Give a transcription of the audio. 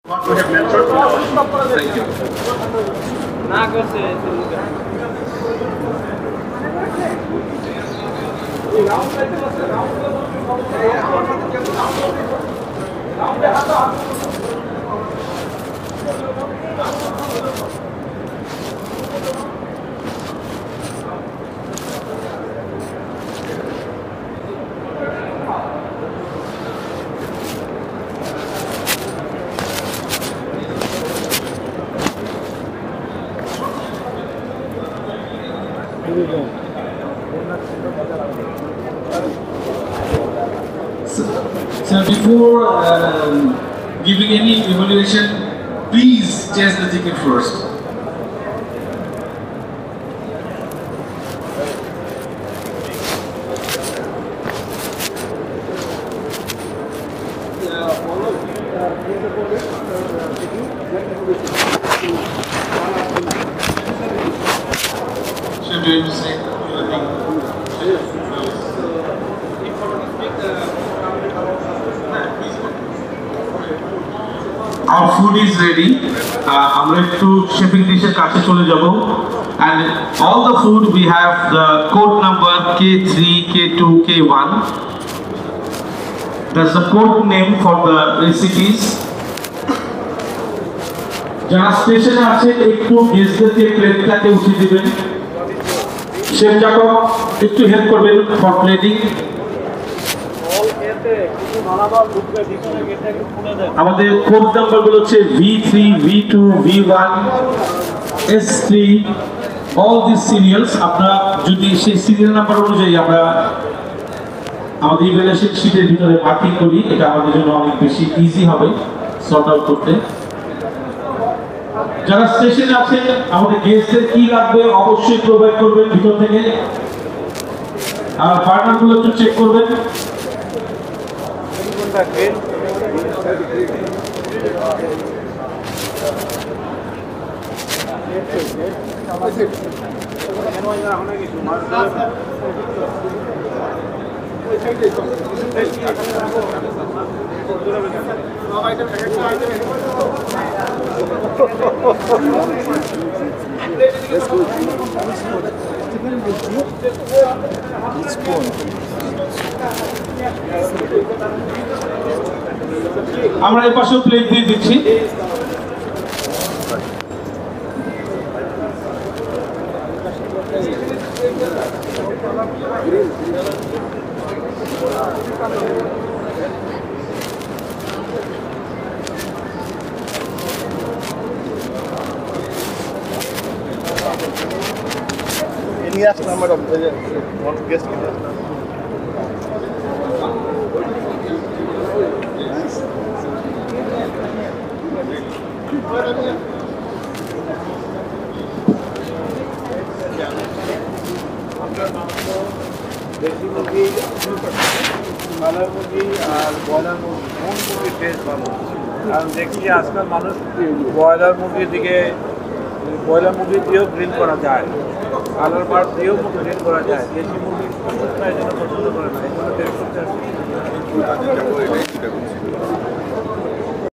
What we have mentioned. Thank you. So before giving any evaluation, please taste the chicken first. Should we say our food is ready. আমরা একটু শেফিং ডিশের কাছে চলে যাব, and all the food we have the code number K3, K2, K1. That's the code name for the recipes. যারা স্টেশনে আছে একটু গেস্টদেরকে প্লেটটাকে উঠিয়ে দিবেন। শেফ জাকব একটু হেল্প করবেন ফর প্লেটিং। আমাদের কোড নাম্বারগুলো হচ্ছে V3, V2, V1, S3, all these serials। আপনারা যদি সেই সিরিয়াল নাম্বার অনুযায়ী আমরা আমাদের ইভ্যালুয়েশন শীটের ভিতরে মার্কিং করি, এটা আমাদের জন্য অনেক বেশি ইজি হবে সর্ট আউট করতে। যারা স্টেশনে আছে আমাদের গেস্টদের কি লাগবে অবশ্যই প্রোভাইড করবেন ভিতর থেকে, আর বার্নারগুলো একটু চেক করবেন। আমরা এই পাশেও প্লেট দিয়ে দিচ্ছি। Yes, number of one guest. দেশি মুরগি, কালার মুরগি আর ব্রয়লার মুরগি, কোন মুরগির টেস্ট ভালো? কারণ দেখি যে আজকাল মানুষ ব্রয়লার মুরগির দিকে, ব্রয়লার মুরগি দিয়েও গ্রিল করা যায়, কালার বার্ড দিয়েও গ্রিল করা যায়, দেশি মুরগি এই জন্য পছন্দ করে না, এই জন্য টেস্ট করতে আসে।